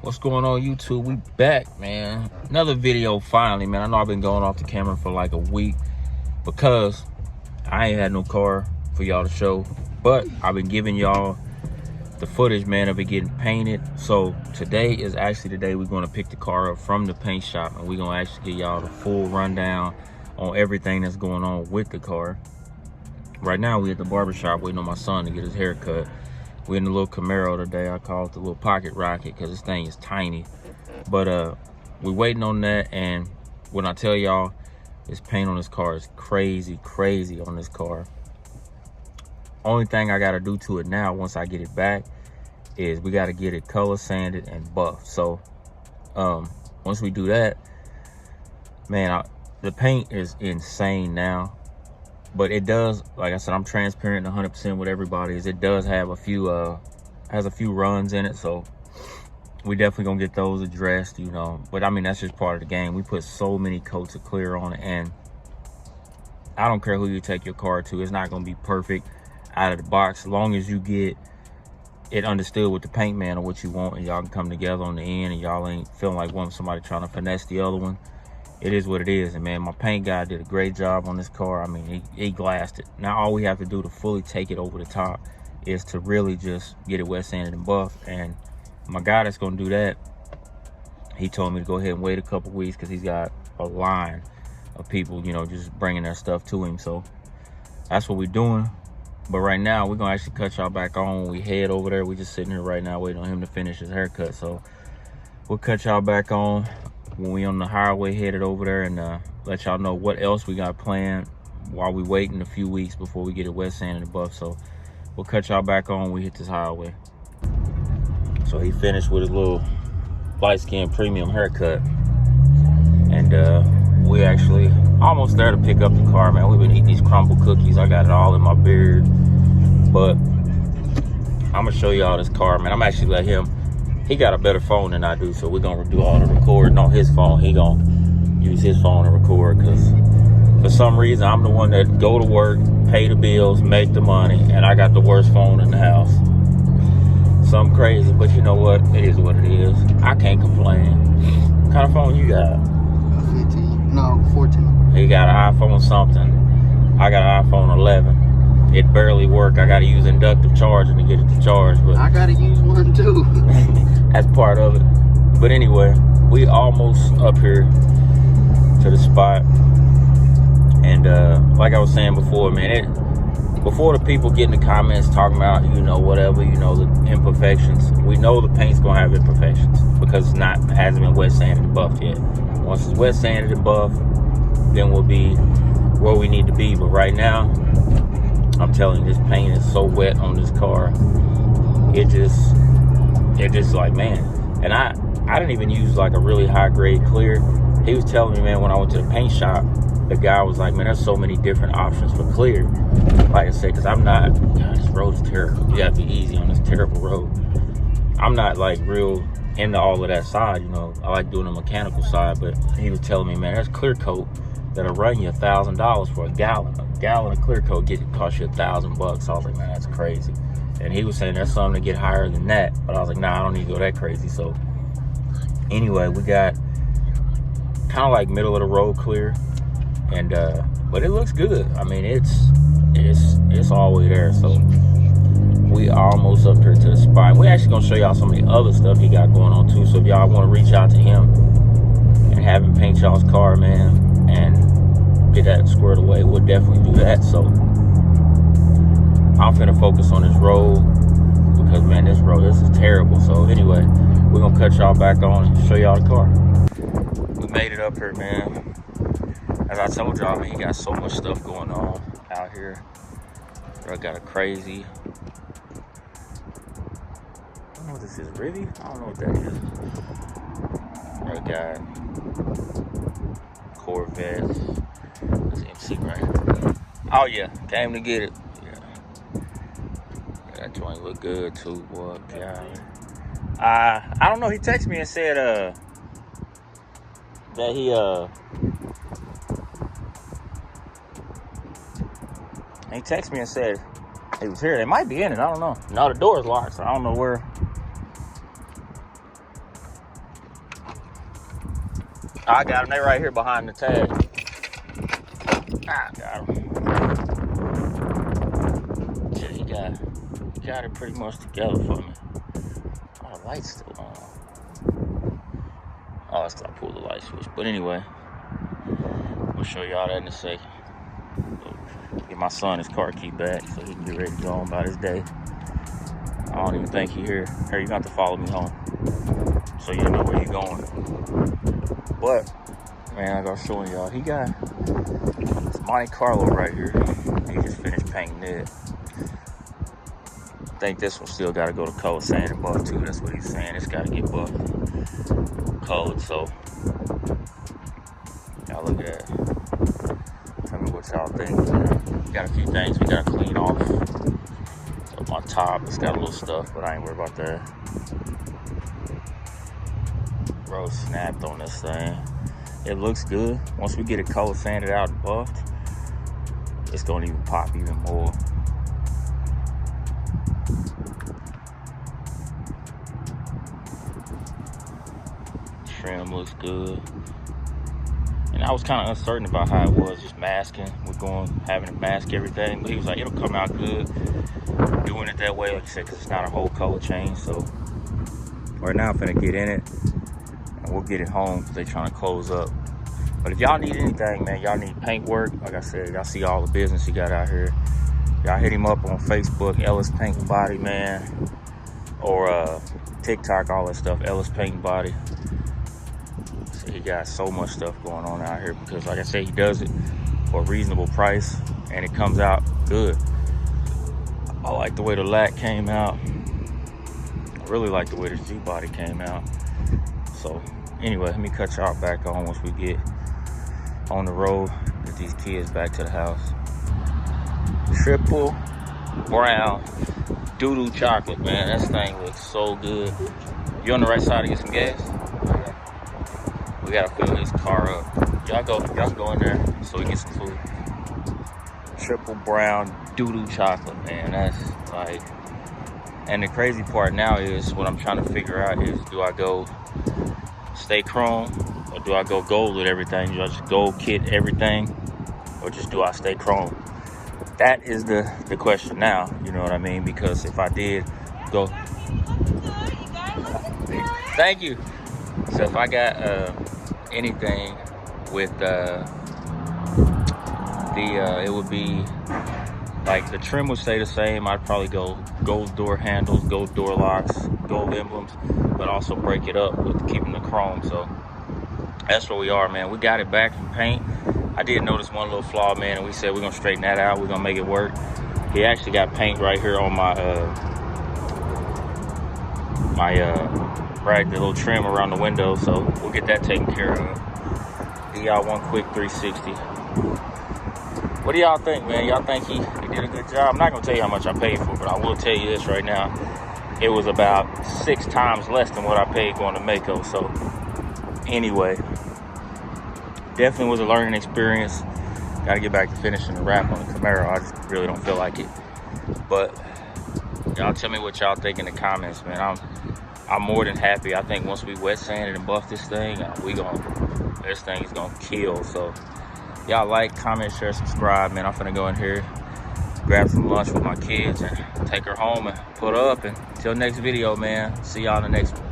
What's going on, YouTube? We back, man. Another video finally, man. I know I've been going off the camera for like a week because I ain't had no car for y'all to show, but I've been giving y'all the footage, man, of it getting painted. So today is actually the day we're going to pick the car up from the paint shop, and we're going to actually give y'all the full rundown on everything that's going on with the car. Right now we at the barbershop waiting on my son to get his hair cut. We're in the little Camaro today. I call it the little pocket rocket because this thing is tiny. But we're waiting on that, and when I tell y'all this paint on this car is crazy on this car. Only thing I gotta do to it now once I get it back is we gotta get it color sanded and buffed. So once we do that, man, the paint is insane now. But it does, like I said, I'm transparent 100% with everybody. It does have a few has a few runs in it, so we definitely gonna get those addressed, you know. But I mean, that's just part of the game. We put so many coats of clear on it, and I don't care who you take your car to, it's not gonna be perfect out of the box, as long as you get it understood with the paint man or what you want, and y'all can come together on the end, and y'all ain't feeling like one somebody trying to finesse the other one. It is what it is. And man, my paint guy did a great job on this car. I mean, he glassed it. Now all we have to do to fully take it over the top is to really just get it wet sanded and buffed. And my guy that's gonna do that, he told me to go ahead and wait a couple weeks because he's got a line of people, you know, just bringing their stuff to him. So that's what we're doing. But right now we're gonna actually cut y'all back on when we head over there. We're just sitting here right now waiting on him to finish his haircut. So we'll cut y'all back on when we on the highway headed over there, and let y'all know what else we got planned while we waiting a few weeks before we get it wet sanded and buff. So we'll cut y'all back on when we hit this highway. So he finished with his little light skin premium haircut, and we actually almost there to pick up the car, man. We've been eating these crumble cookies. I got it all in my beard, but I'm gonna show y'all this car, man. I'm actually let him. He got a better phone than I do, so we're gonna do all the recording on his phone. He gonna use his phone to record, because for some reason I'm the one that go to work, pay the bills, make the money, and I got the worst phone in the house. Something crazy, but you know what? It is what it is. I can't complain. What kind of phone you got? 15? No, 14. He got an iPhone something. I got an iPhone 11. It barely worked. I gotta use inductive charging to get it to charge, but I gotta use one too. That's part of it. But anyway, we almost up here to the spot, and like I was saying before, man, before the people get in the comments talking about, you know, whatever, you know, the imperfections, we know the paint's gonna have imperfections because it hasn't been wet sanded and buffed yet. Once it's wet sanded and buffed, then we'll be where we need to be. But right now, I'm telling you, this paint is so wet on this car. It just like, man. And I didn't even use like a really high grade clear. He was telling me, man, when I went to the paint shop, the guy was like, man, there's so many different options for clear. Like I said, because I'm not, God, this road is terrible. You gotta be easy on this terrible road. I'm not like real into all of that side, you know. I like doing the mechanical side, but he was telling me, man, there's clear coat that'll run you $1,000 for a gallon. A gallon of clear coat cost you $1,000. So I was like, man, that's crazy. And he was saying there's something to get higher than that, but I was like, nah, I don't need to go that crazy. So anyway, we got kind of like middle of the road clear, and but it looks good. I mean, it's all the way there. So we almost up here to the spot. We're actually gonna show y'all some of the other stuff he got going on too. So if y'all want to reach out to him and have him paint y'all's car, man, and get that squared away, we'll definitely do that. So I'm finna focus on this road because, man, this is terrible. So anyway, we're gonna cut y'all back on and show y'all the car. We made it up here, man. As I told y'all, man, he got so much stuff going on out here. Bro, got a crazy, I don't know what this is, Rivy? I don't know what that is. Bro, got Corvette. This MC right here. Oh yeah, came to get it. Yeah, that joint look good too, boy. God. I don't know. He texted me and said that he texted me and said he was here. They might be in it. I don't know. No, the door's locked, so I don't know where. I got him. They right here behind the tag. I got him. Yeah, he got it pretty much together for me. Oh, the light's still on. Oh, that's because I pulled the light switch. But anyway, we'll show y'all that in a second. Get my son his car key back so he can get ready to go on about his day. I don't even think he here. Here, you got to follow me home so you know where you're going. But, man, I got showing y'all. He got this Monte Carlo right here. He just finished painting it. I think this one still got to go to color sand and buff too. That's what he's saying. It's got to get buffed, colored. So, y'all look at that. Tell me what y'all think. We got a few things we got to clean off. So my top, it's got a little stuff, but I ain't worried about that. Bro, snapped on this thing. It looks good. Once we get it color sanded out and buffed, it's gonna even pop even more. Trim looks good. And I was kind of uncertain about how it was, just masking. We're having to mask everything, but he was like, it'll come out good doing it that way, like I said, because it's not a whole color change. So right now I'm finna get in it and we'll get it home because they're trying to close up. But if y'all need anything, man, y'all need paint work, like I said, y'all see all the business he got out here. Y'all hit him up on Facebook, Ellis Paint and Body, man, or TikTok, all that stuff, Ellis Paint and Body. So he got so much stuff going on out here because, like I said, he does it for a reasonable price and it comes out good. I like the way the lat came out. I really like the way this G-body came out. So anyway, let me cut y'all back on once we get on the road, get these kids back to the house. Triple brown doo-doo chocolate, man. That thing looks so good. You on the right side to get some gas? We gotta fill this car up. Y'all go in there so we get some food. Triple brown doo-doo chocolate, man. That's like, and the crazy part now is what I'm trying to figure out is, do I go stay chrome or do I go gold with everything? Do I just gold kit everything or just do I stay chrome? That is the question now, you know what I mean? Because if I did go, thank you. So if I got anything with it would be like the trim would stay the same. I'd probably go gold door handles, gold door locks, gold emblems, but also break it up with keeping the chrome. So that's where we are, man. We got it back in paint. I did notice one little flaw, man, and we said we're gonna straighten that out. We're gonna make it work. He actually got paint right here on my the little trim around the window, so we'll get that taken care of. Give y'all one quick 360. What do y'all think, man? Y'all think he did a good job? I'm not gonna tell you how much I paid for it, but I will tell you this right now. It was about 6 times less than what I paid going to Mako. So anyway, definitely was a learning experience. Got to get back to finishing the wrap on the Camaro. I just really don't feel like it. But y'all tell me what y'all think in the comments, man. I'm more than happy. I think once we wet sand it and buff this thing, this thing is gonna kill. So y'all like, comment, share, subscribe, man. I'm finna go in here, grab some lunch with my kids and take her home and put her up. And until next video, man. See y'all in the next one.